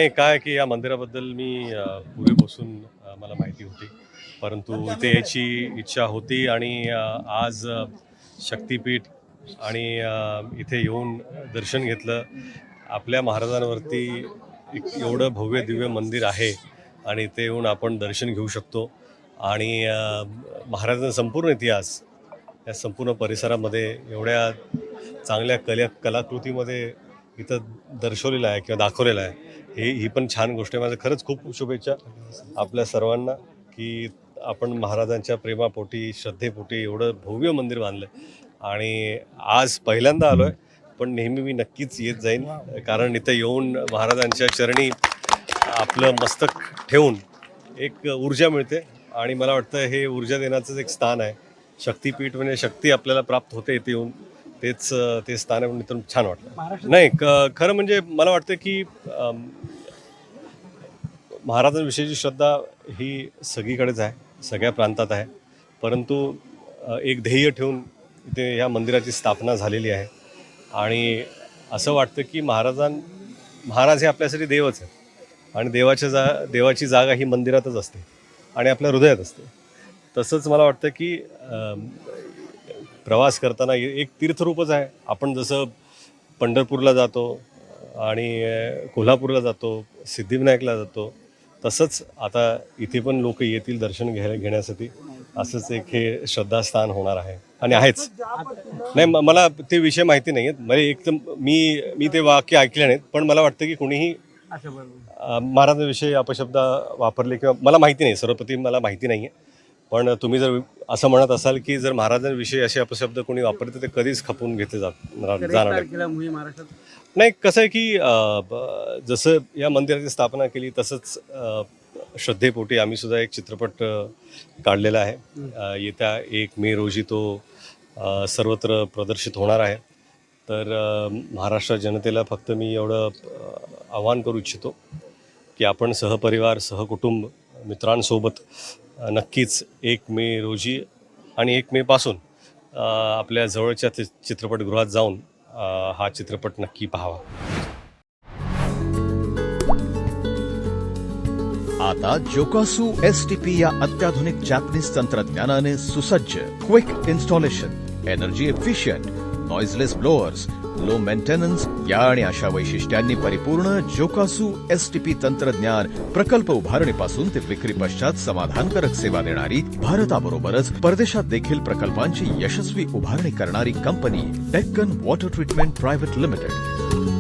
नाही काय की या मंदिराबद्दल मी पूर्वीपासून मला माहिती होती, परंतु इथे याची इच्छा होती आणि आज शक्तिपीठ आणि इथे येऊन दर्शन घेतलं. आपल्या महाराजांवरती एक एवढं भव्य दिव्य मंदिर आहे आणि इथे येऊन आपण दर्शन घेऊ शकतो आणि महाराजांचा संपूर्ण इतिहास या संपूर्ण परिसरामध्ये एवढ्या चांगल्या कलाकृतीमध्ये इथं दर्शवलेलं आहे किंवा दाखवलेलं आहे. ही पण छान गोष्ट आहे. माझं खरंच खूप शुभेच्छा आपल्या सर्वांना की आपण महाराजांच्या प्रेमापोटी श्रद्धेपोटी एवढं भव्य मंदिर बांधलं आणि आज पहिल्यांदा आलो आहे, पण नेहमी मी नक्कीच येत जाईन, कारण इथं येऊन महाराजांच्या चरणी आपलं मस्तक ठेवून एक ऊर्जा मिळते आणि मला वाटतं हे ऊर्जा देण्याचंच एक स्थान आहे. शक्तिपीठ म्हणजे शक्ती आपल्याला प्राप्त होते इथे येऊन, ते स्थान आहे, म्हणून छान वाटलं. नाही खरं म्हणजे मला वाटतं की महाराजांविषयीची श्रद्धा ही सगळीकडेच आहे, सगळ्या प्रांतात आहे, परंतु एक ध्येय ठेवून इथे ह्या मंदिराची स्थापना झालेली आहे आणि असं वाटतं की महाराज हे आपल्यासाठी देवच आहे आणि देवाची जागा ही मंदिरातच असते आणि आपल्या हृदयात असते. तसंच मला वाटतं की प्रवास करताना एक तीर्थरूपच आहे. आपण जसं पंढरपूरला जातो आणि कोल्हापूरला जातो, सिद्धिविनायकला जातो, तसंच आता इथे पण लोक येतील दर्शन घेण्यासाठी. असंच एक हे श्रद्धास्थान होणार आहे आणि आहेच. नाही मला ते विषय माहिती नाही आहेत, म्हणजे एक तर मी ते वाक्य ऐकले नाहीत, पण मला वाटतं की कोणीही महाराजांविषयी अपशब्द वापरले किंवा मला माहिती नाही, सर्वप्रथम मला माहिती नाही आहे, पण तुम्ही जर असं म्हणत असाल की जर महाराजांविषयी असे अपशब्द कोणी वापरले तर ते कधीच खपून घेतले जाणार नाही. कसं आहे की जसं या मंदिराची स्थापना केली तसंच श्रद्धेपोटी आम्ही सुद्धा एक चित्रपट काढलेला आहे. येत्या 1 मे रोजी तो सर्वत्र प्रदर्शित होणार आहे. तर महाराष्ट्र जनतेला फक्त मी एवढं आवाहन करू इच्छितो की आपण सहपरिवार सहकुटुंब मित्रांसोबत नक्कीच 1 मे रोजी आणि 1 मे पासून आपल्या जवळच्या चित्रपटगृहात जाऊन हा चित्रपट नक्की पाहावा. आता जोकासू STP या अत्याधुनिक जॅपनीज तंत्रज्ञानाने सुसज्ज quick installation, energy efficient, noiseless blowers, low maintenance या आणि अशा वैशिष्ट्यांनी परिपूर्ण जोकासू STP तंत्रज्ञान प्रकल्प उभारणीपासून ते विक्री पश्चात समाधानकारक सेवा देणारी, भारताबरोबरच परदेशात देखील प्रकल्पांची यशस्वी उभारणी करणारी company Deccan water treatment private limited.